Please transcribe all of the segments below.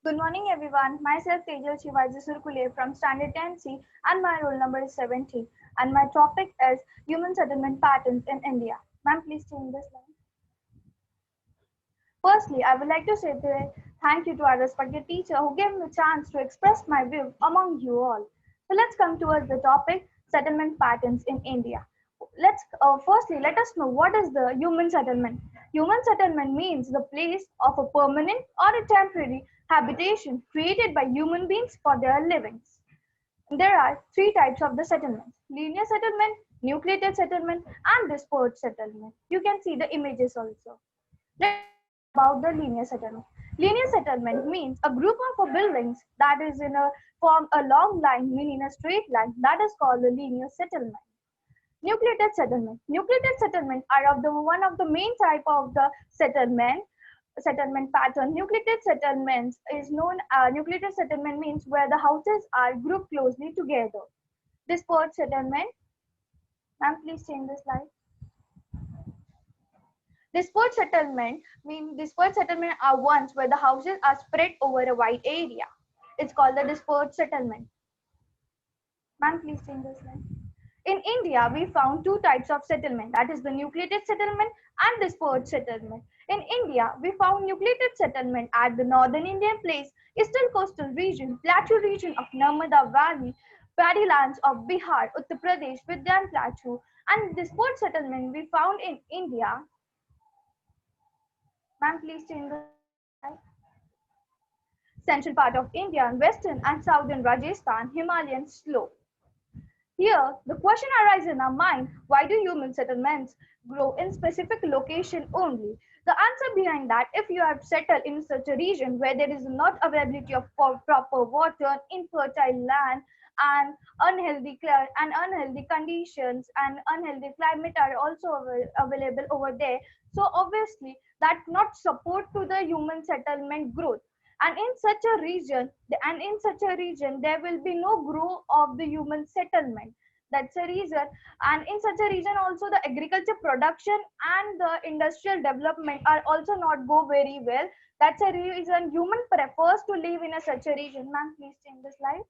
Good morning, everyone. Myself Tejal Shivaji Surkule from Standard 10C, and my roll number is 70. And my topic is human settlement patterns in India. Ma'am, please change this line. Firstly, I would like to say thank you to our respected teacher who gave me a chance to express my view among you all. So let's come towards the topic settlement patterns in India. Firstly let us know what is the human settlement. Human settlement means the place of a permanent or a temporary habitation created by human beings for their livings. There are three types of the settlements: linear settlement, nucleated settlement, and dispersed settlement. You can see the images also. Let's talk about the linear settlement. Linear settlement means a group of buildings that is in a form a long line, meaning a straight line. That is called a linear settlement. Nucleated settlement. Nucleated settlement are of the one of the main type of the settlement pattern. Nucleated settlements is known. Nucleated settlement means where the houses are grouped closely together. Dispersed settlement. Ma'am, please change the slide. Dispersed settlement are ones where the houses are spread over a wide area. It's called the dispersed settlement. Ma'am, please change the slide. In India, we found two types of settlement, that is the nucleated settlement and dispersed settlement. In India, we found nucleated settlement at the northern Indian plains, eastern coastal region, plateau region of Narmada Valley, paddy lands of Bihar, Uttar Pradesh, Vidyan Plateau, and dispersed settlement we found in India. Ma'am, please change the slide. Central part of India and western and southern Rajasthan, Himalayan slope. Here, the question arises in our mind, why do human settlements grow in specific location only? The answer behind that, if you have settled in such a region where there is not availability of proper water, infertile land, and unhealthy conditions and unhealthy climate are also available over there. So obviously, that not support to the human settlement growth. And in such a region there will be no growth of the human settlement. That's a reason. And in such a region also the agriculture production and the industrial development are also not go very well. That's a reason human prefers to live in such a region. Ma'am, please change the slide.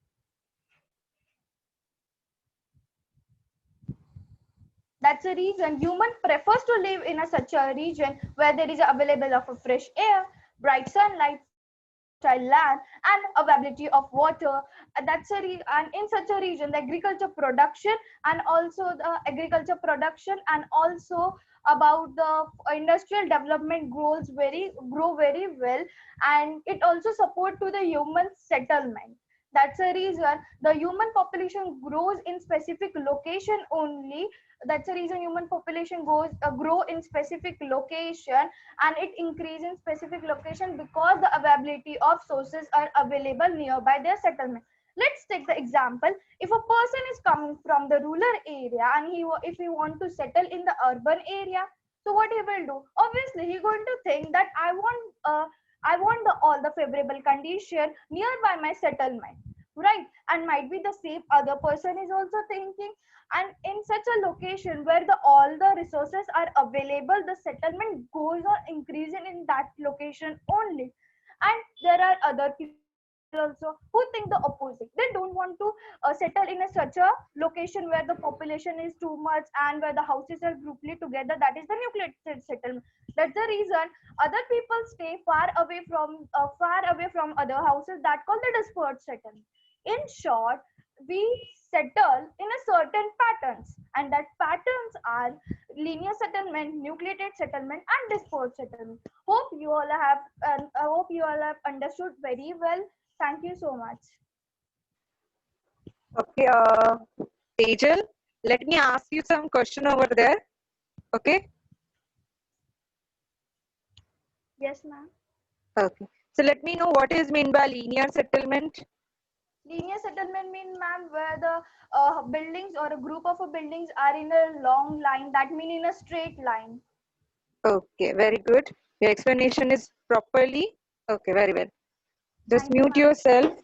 That's the reason human prefers to live in such a region where there is available of a fresh air, bright sunlight, fertile land, and availability of water. And in such a region, the agriculture production and also about the industrial development grow very well, and it also support to the human settlement. That's the reason the human population grows in specific location only. That's the reason human population grow in specific location, and it increase in specific location because the availability of sources are available nearby their settlement. Let's take the example. If a person is coming from the rural area and if he want to settle in the urban area, so what he will do? Obviously, he going to think that I want all the favorable condition nearby my settlement, right? And might be the same other person is also thinking. And in such a location where all the resources are available, the settlement goes on increasing in that location only. And there are other people also who think the opposite. They don't want to settle in such a location where the population is too much and where the houses are grouply together. That is the nucleated settlement. That's the reason other people stay far away from other houses. That called the dispersed settlement. In short, we settle in a certain patterns, and that patterns are linear settlement, nucleated settlement, and dispersed settlement. Hope you all have understood very well. Thank you so much. Okay, Tejal, let me ask you some question over there. Okay. Yes, ma'am. Okay. So let me know what is mean by linear settlement. Linear settlement mean, ma'am, where the buildings or a group of buildings are in a long line. That mean in a straight line. Okay, very good. Your explanation is properly. Okay, very well. Just Thank you, mute ma'am. yourself.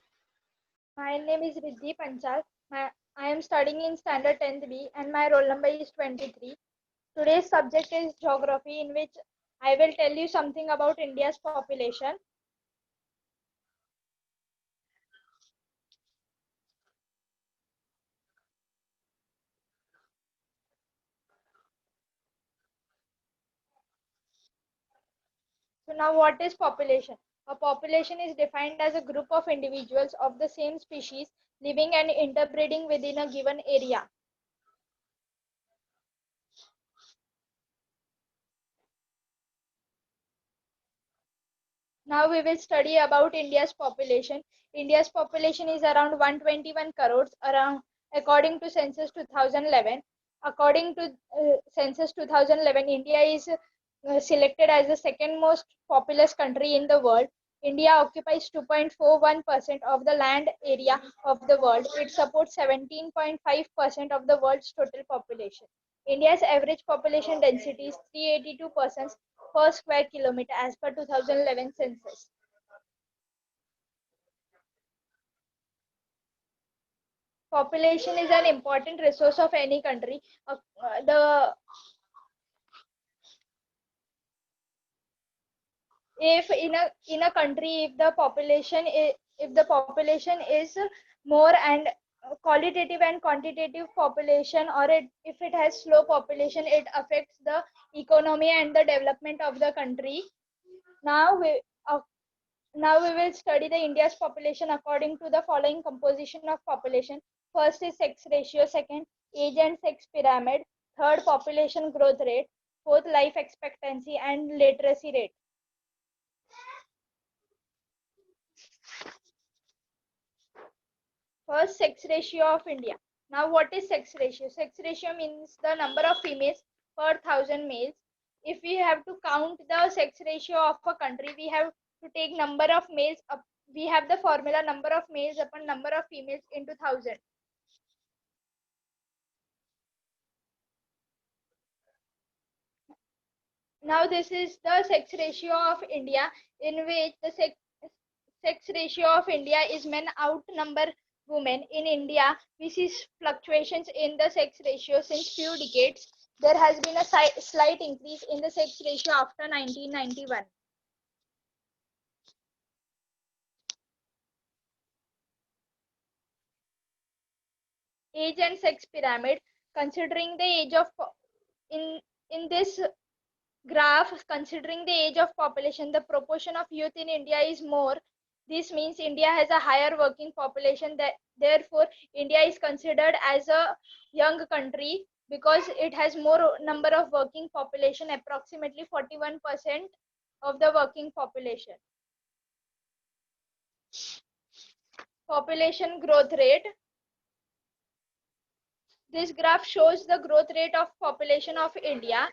My name is Riddhi Panchal. I am studying in Standard 10th B and my roll number is 23. Today's subject is geography, in which I will tell you something about India's population. So now what is population? A population is defined as a group of individuals of the same species living and interbreeding within a given area. Now we will study about India's population. India's population is around 121 crores around according to census 2011. According to census 2011, India is selected as the second most populous country in the world. India occupies 2.41% of the land area of the world. It supports 17.5% of the world's total population. India's average population density is 382 persons per square kilometer as per 2011 census. Population is an important resource of any country. The if in a country if the population is more and qualitative and quantitative population, or if it has slow population, it affects the economy and the development of the country. Now we uh, Now we will study the India's population according to the following composition of population. First is sex ratio, second age and sex pyramid, third population growth rate, fourth life expectancy and literacy rate. First, sex ratio of India. Now what is sex ratio? Sex ratio means the number of females per 1,000 males. If we have to count the sex ratio of a country, we have to take number of males up. We have the formula number of males upon number of females into 1,000. Now this is the sex ratio of India, in which the sex ratio of India is men outnumber women. In India, we see fluctuations in the sex ratio since few decades. There has been a slight increase in the sex ratio after 1991. Age and sex pyramid. Considering the age of in this graph, considering the age of population, the proportion of youth in India is more. This means India has a higher working population. Therefore, India is considered as a young country because it has more number of working population, approximately 41% of the working population. Population growth rate. This graph shows the growth rate of population of India.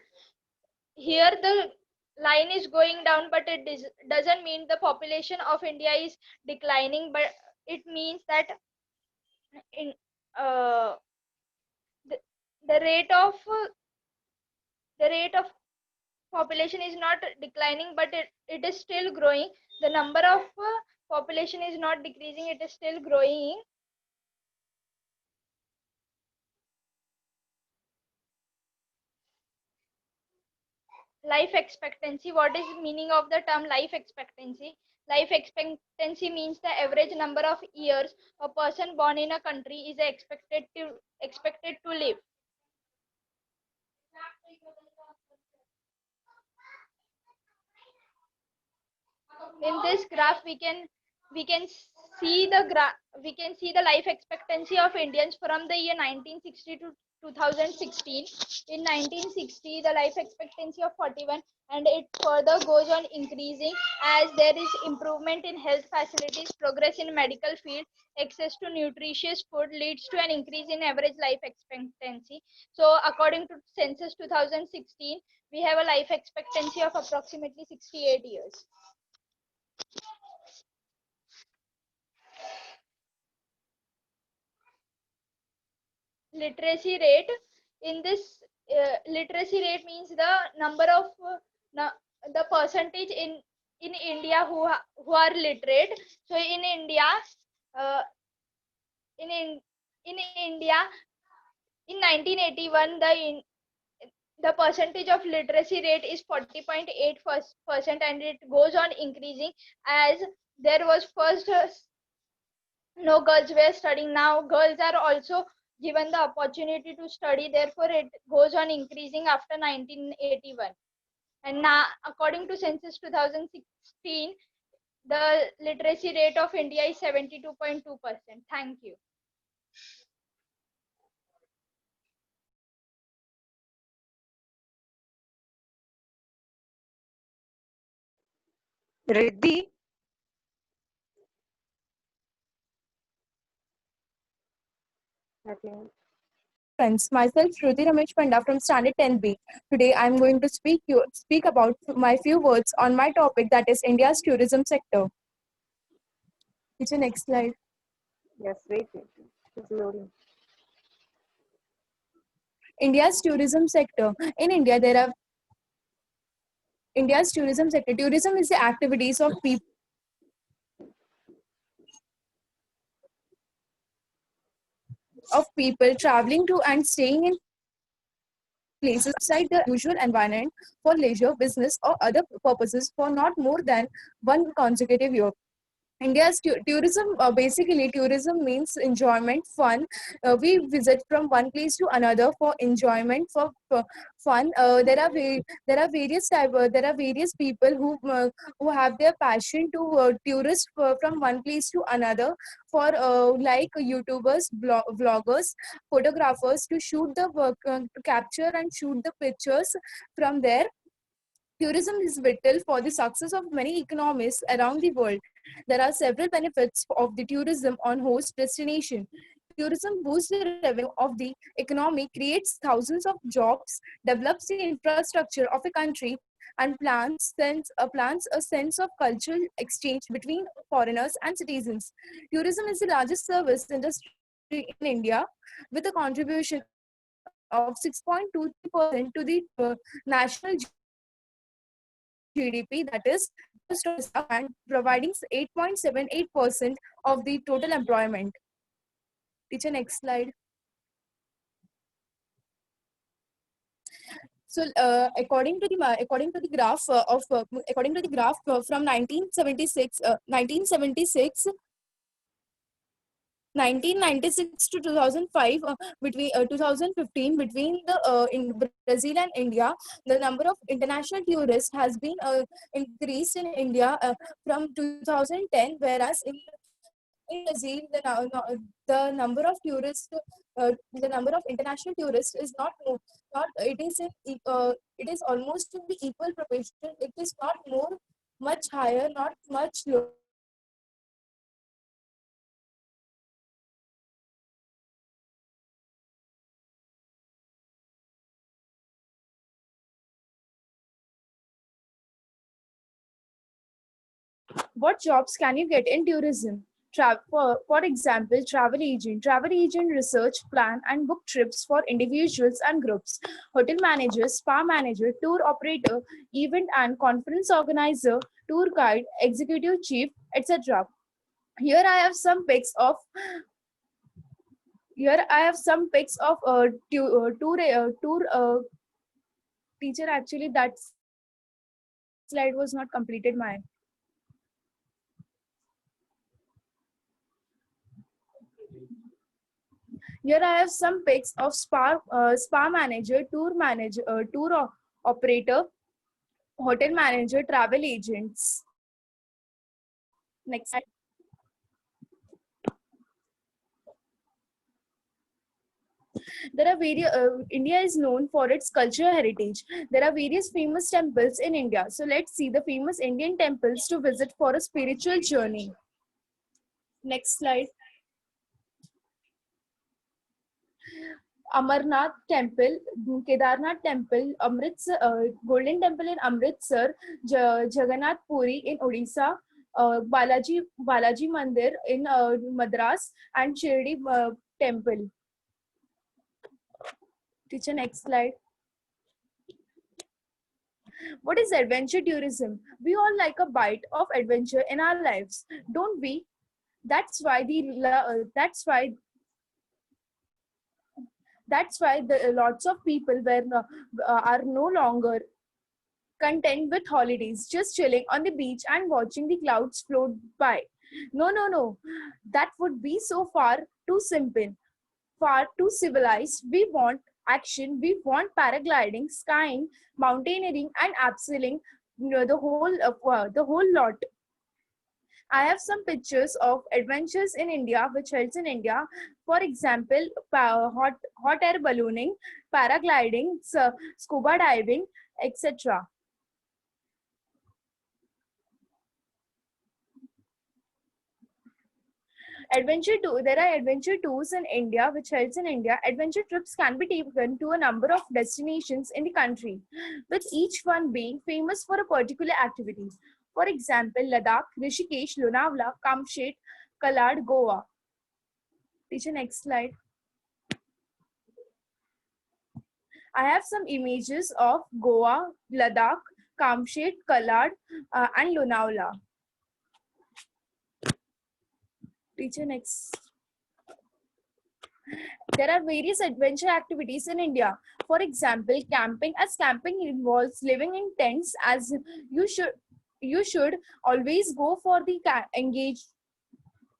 Here the line is going down, but it doesn't mean the population of India is declining, but it means that in the, the rate of population is not declining, but it is still growing. The number of population is not decreasing, it is still growing. Life expectancy. What is meaning of the term life expectancy? Life expectancy means the average number of years a person born in a country is expected to live. In this graph we can see the life expectancy of Indians from the year 1960 to 2016. In 1960 the life expectancy of 41, and it further goes on increasing as there is improvement in health facilities, progress in medical field, access to nutritious food leads to an increase in average life expectancy. So according to census 2016, we have a life expectancy of approximately 68 years. Literacy rate. In this literacy rate means the number of the percentage in India who are literate. So in India, uh, in India in 1981 the percentage of literacy rate is 40.8%, and it goes on increasing as there was first no girls were studying. Now girls are also given the opportunity to study, therefore it goes on increasing after 1981. And now, according to Census 2016, the literacy rate of India is 72.2%. Thank you. Riddhi, I think. Friends, myself Shruti Ramesh Panda from Standard 10B. Today I am going to speak about my few words on my topic, that is India's tourism sector. Which is next slide. Yes, wait. It's loading. India's tourism sector. In India, there are India's tourism sector. Tourism is the activities of people traveling to and staying in places outside the usual environment for leisure, business, or other purposes for not more than one consecutive year. India's tourism, basically, tourism means enjoyment, fun. We visit from one place to another for enjoyment, for fun. There are various people who have their passion to tourist from one place to another for like YouTubers, vloggers, photographers to shoot the work, to capture and shoot the pictures from there. Tourism is vital for the success of many economies around the world. There are several benefits of the tourism on host destination. Tourism boosts the revenue of the economy, creates thousands of jobs, develops the infrastructure of a country, and plants a sense of cultural exchange between foreigners and citizens. Tourism is the largest service industry in India, with a contribution of 6.23% to the national GDP, that is, and providing 8.78% of the total employment. Teacher, next slide. So, according to the graph from 1996 to 2005, between 2015, between the in Brazil and India, the number of international tourists has been increased in India from 2010, whereas in Brazil the number of tourists, the number of international tourists is not it is it is almost in the equal proportion. It is not more much higher, not much lower. What jobs can you get in tourism? For example, travel agent. Travel agent research, plan, and book trips for individuals and groups. Hotel manager, spa manager, tour operator, event and conference organizer, tour guide, executive chief, etc. Here I have some pics of tour teacher. Actually, that slide was not completed. Here I have some pics of spa manager, tour operator, hotel manager, travel agents. Next slide. There are India is known for its cultural heritage. There are various famous temples in India. So let's see the famous Indian temples to visit for a spiritual journey. Next slide. Amarnath Temple, Kedarnath Temple, Golden Temple in Amritsar, Jagannath Puri in Odisha, Balaji Mandir in Madras, and Shirdi Temple. Teacher, next slide. What is adventure tourism? We all like a bite of adventure in our lives, don't we? That's why lots of people are no longer content with holidays, just chilling on the beach and watching the clouds float by. No. That would be so far too simple, far too civilized. We want action, we want paragliding, skiing, mountaineering, and abseiling, the whole lot. I have some pictures of adventures in India which helps in India. For example, hot air ballooning, paragliding, scuba diving, etc. There are adventure tours in India which helps in India. Adventure trips can be taken to a number of destinations in the country, with each one being famous for a particular activity. For example, Ladakh, Rishikesh, Lonavala, Kamshet, Kalad, Goa. Teacher, next slide. I have some images of Goa, Ladakh, Kamshet, Kalad, and Lonavala. Teacher, next. There are various adventure activities in India. For example, camping, as camping involves living in tents, as you should always go for the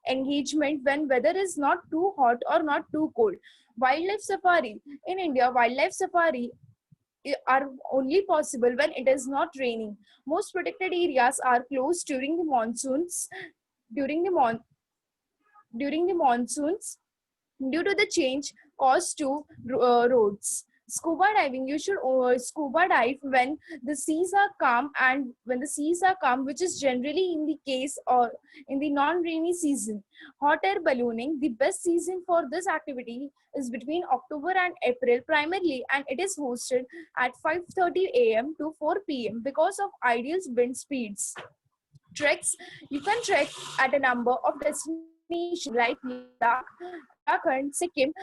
engagement when weather is not too hot or not too cold. Wildlife safari. In India, wildlife safari are only possible when it is not raining. Most protected areas are closed during the monsoons. During the monsoons, due to the change caused to roads. Scuba diving, you should scuba dive when the seas are calm, and when the seas are calm, which is generally in the case or in the non-rainy season. Hot air ballooning, the best season for this activity is between October and April primarily, and it is hosted at 5:30 a.m. to 4 p.m. because of ideal wind speeds. Treks, you can trek at a number of destinations like Ladakh, Uttarakhand, Sikkim,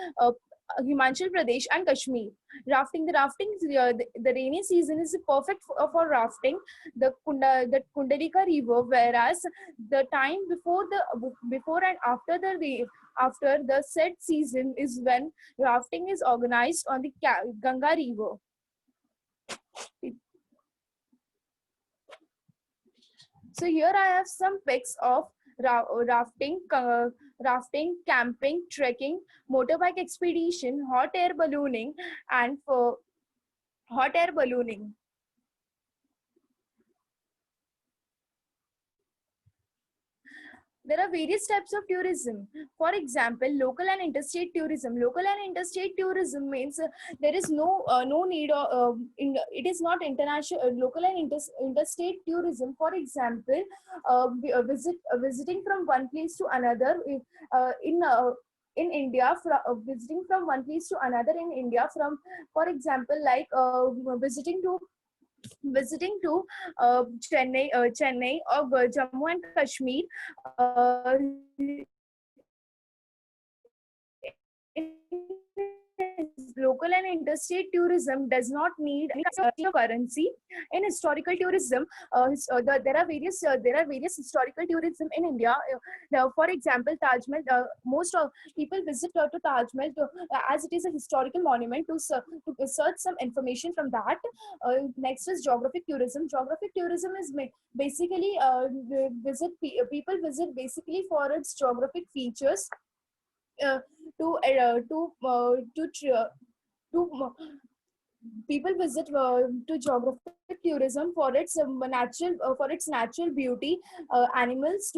Himachal Pradesh, and Kashmir. Rafting, the rainy season is perfect for rafting. The Kundalika River, whereas the time before and after the said season is when rafting is organized on the Ganga River. So here I have some pics of rafting, camping, trekking, motorbike expedition, hot air ballooning, and for hot air ballooning. There are various types of tourism. For example, local and interstate tourism. Local and interstate tourism means there is no need of it is not international. Local and interstate tourism. For example, visiting from one place to another in India, visiting from one place to another in India, from, for example, like visiting to Chennai or Jammu and Kashmir. Local and interstate tourism does not need any currency. In historical tourism, there are various historical tourism in India. For example, Taj Mahal. Most of people visit to Taj Mahal as it is a historical monument to search some information from that. Next is geographic tourism. Geographic tourism is basically people visit basically for its geographic features. People visit to geographic tourism for its natural beauty, animals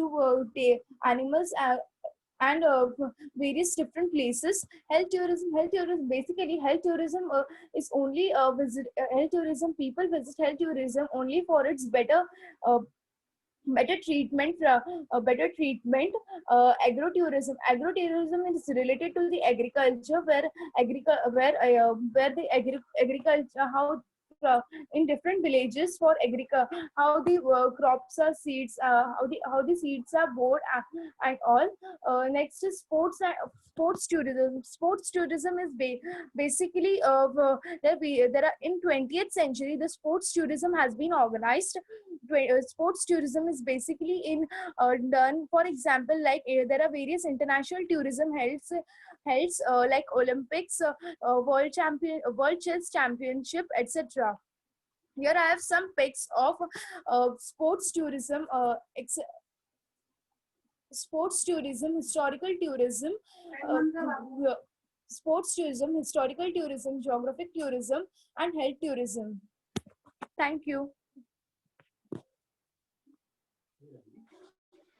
and various different places. Health tourism is only health tourism. People visit health tourism only for its better treatment. Agrotourism is related to the agriculture, where the agriculture, how in different villages for agriculture, how the crops are seeds, how the seeds are bored, and all. Next is sports tourism. Sports tourism is basically there are in 20th century the sports tourism has been organized. Sports tourism is basically done. For example, like there are various international tourism held like Olympics, World Chess Championship, etc. Here I have some pics of sports tourism, historical tourism. sports tourism, historical tourism, geographic tourism, and health tourism. Thank you.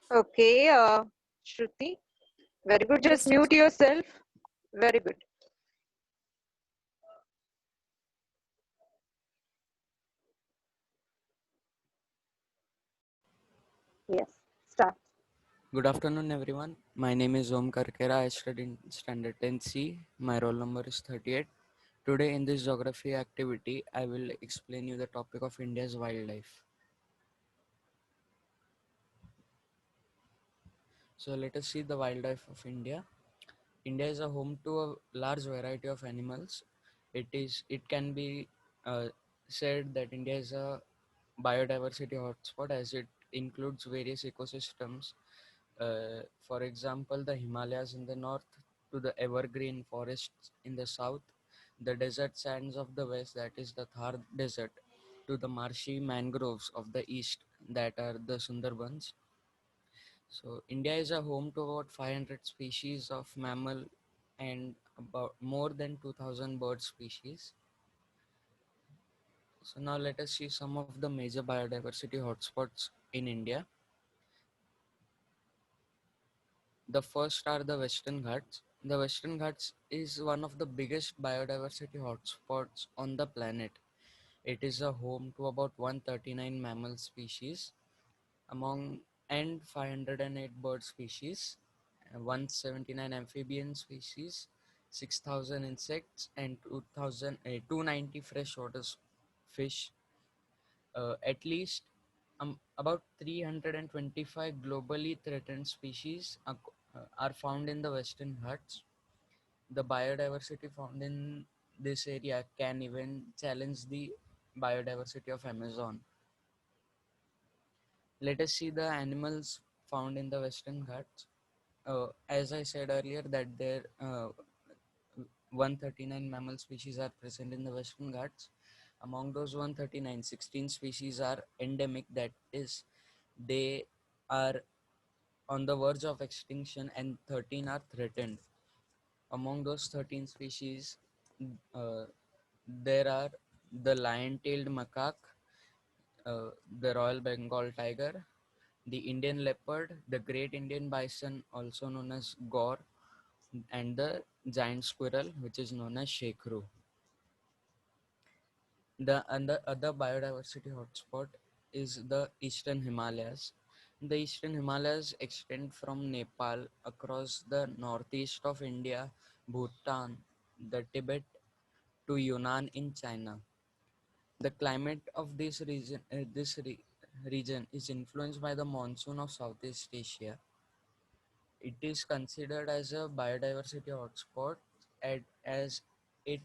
Okay, Shruti, very good. Just Yes, yes. mute yourself. Very good. Yes, start. Good afternoon, everyone. My name is Om Karkera. I study in Standard 10C. My roll number is 38. Today, in this geography activity, I will explain you the topic of India's wildlife. So, let us see the wildlife of India. India is a home to a large variety of animals. It can be uh, said that India is a biodiversity hotspot as it includes various ecosystems. For example, the Himalayas in the north to the evergreen forests in the south, the desert sands of the west, that is the Thar Desert, to the marshy mangroves of the east, that are the Sundarbans. So, India is a home to about 500 species of mammal and about more than 2000 bird species. So, now let us see some of the major biodiversity hotspots in India. The first are the Western Ghats. The Western Ghats is one of the biggest biodiversity hotspots on the planet. It is a home to about 139 mammal species among and 508 bird species, 179 amphibian species, 6,000 insects, and 290 freshwater fish. At least about 325 globally threatened species are found in the Western Ghats. The biodiversity found in this area can even challenge the biodiversity of Amazon. Let us see the animals found in the Western Ghats. As I said earlier, that there 139 mammal species are present in the Western Ghats. Among those 139, 16 species are endemic, that is, they are on the verge of extinction, and 13 are threatened. Among those 13 species, uh, there are the lion-tailed macaque, the Royal Bengal tiger, the Indian leopard, the great Indian bison, also known as gaur, and the giant squirrel, which is known as shekru. The other biodiversity hotspot is the Eastern Himalayas. The Eastern Himalayas extend from Nepal across the northeast of India, Bhutan, the Tibet to Yunnan in China. The climate of region is influenced by the monsoon of Southeast Asia. It is considered as a biodiversity hotspot as it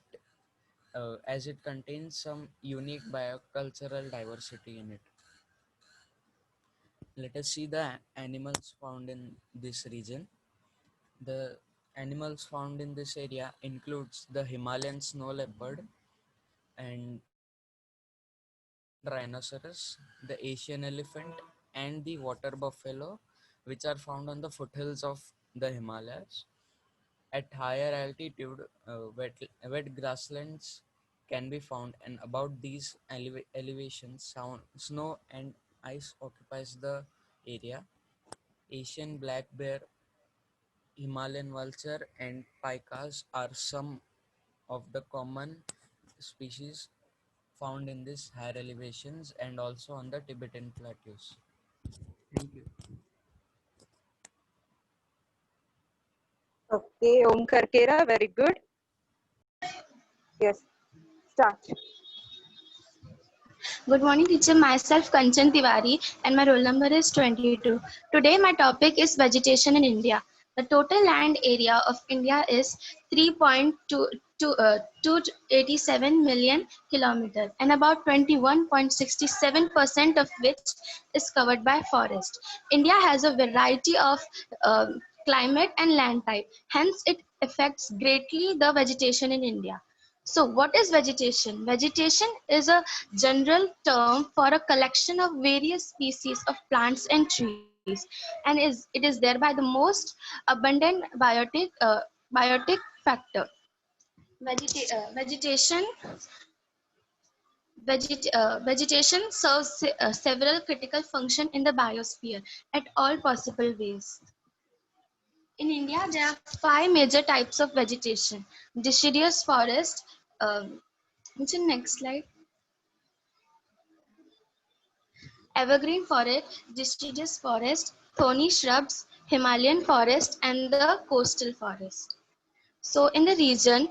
as it contains some unique biocultural diversity in it. Let us see the animals found in this region. The animals found in this area includes the Himalayan snow leopard and rhinoceros, the Asian elephant, and the water buffalo, which are found on the foothills of the Himalayas. At higher altitude, wet grasslands can be found, and about these elevations, snow and ice occupies the area. Asian black bear, Himalayan vulture, and pikas are some of the common species found in these higher elevations and also on the Tibetan plateaus. Thank you. Okay, Om Karkera, very good. Yes, start. Good morning, teacher. Myself, Kanchan Tiwari, and my roll number is 22. Today, my topic is vegetation in India. The total land area of India is 3.287 million kilometers, and about 21.67% of which is covered by forest. India has a variety of climate and land type. Hence, it affects greatly the vegetation in India. So, what is vegetation? Vegetation is a general term for a collection of various species of plants and trees, and it is thereby the most abundant biotic factor. Vegetation vegetation serves several critical functions in the biosphere at all possible ways. In India, there are 5 major types of vegetation. Deciduous forest, which is next slide. Evergreen forest, deciduous forest, thorny shrubs, Himalayan forest, and the coastal forest. So in the region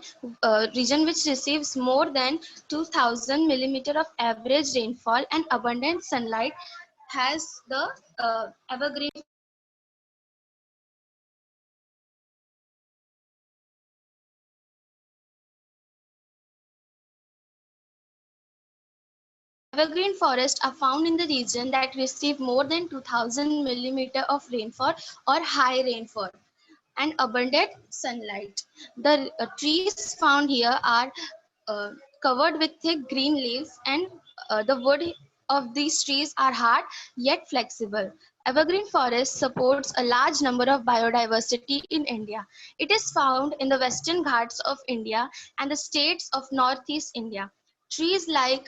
which receives more than 2000 millimeter of average rainfall and abundant sunlight has the evergreen. Evergreen forests are found in the region that receive more than 2000 millimeter of rainfall or high rainfall and abundant sunlight. The trees found here are uh, covered with thick green leaves, and the wood of these trees are hard yet flexible. Evergreen forest supports a large number of biodiversity in India. It is found in the western Ghats of India and the states of northeast India. Trees like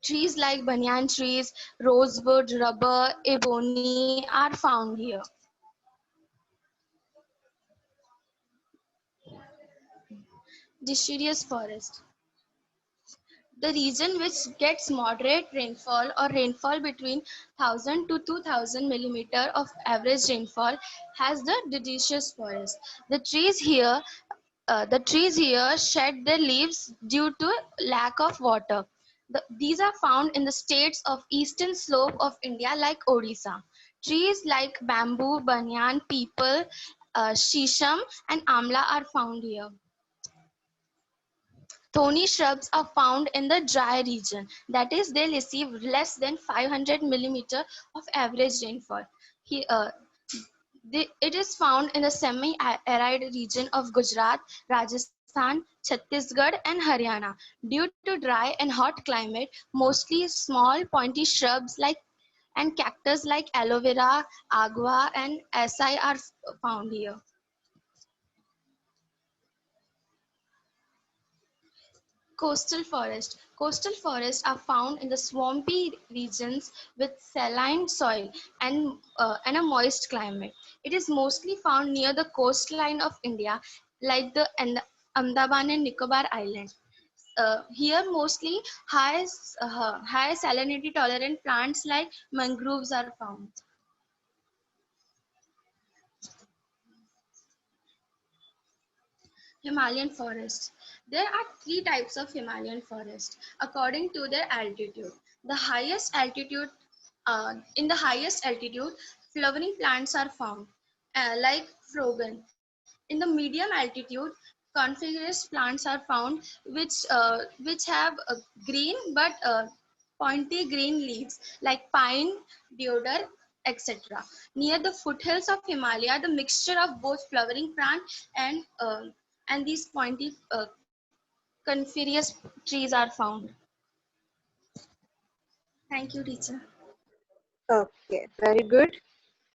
Trees like banyan trees, rosewood, rubber, ebony are found here. Deciduous forest. The region which gets moderate rainfall or rainfall between 1000 to 2000 millimeter of average rainfall has the deciduous forest. The trees here shed their leaves due to lack of water. These are found in the states of eastern slope of India like Odisha. Trees like bamboo, banyan, peepal, shisham and amla are found here. Thorny shrubs are found in the dry region, that is, they receive less than 500 millimeter of average rainfall. He, uh, it is found in the semi-arid region of Gujarat, Rajasthan, Chhattisgarh, and Haryana. Due to dry and hot climate, mostly small pointy shrubs like and cactus like aloe vera, agua, and acai are found here. Coastal forest. Coastal forests are found in the swampy regions with saline soil and a moist climate. It is mostly found near the coastline of India, like the Andaman and Nicobar Islands. Here, mostly high salinity tolerant plants like mangroves are found. Himalayan forests. There are 3 types of Himalayan forest according to their altitude. The highest altitude, in the highest altitude, flowering plants are found, like frogan. In the medium altitude, coniferous plants are found, which have green but pointy green leaves, like pine, deodar, etc. Near the foothills of Himalaya, the mixture of both flowering plant and these pointy coniferous trees are found. Thank you, teacher. Okay, very good.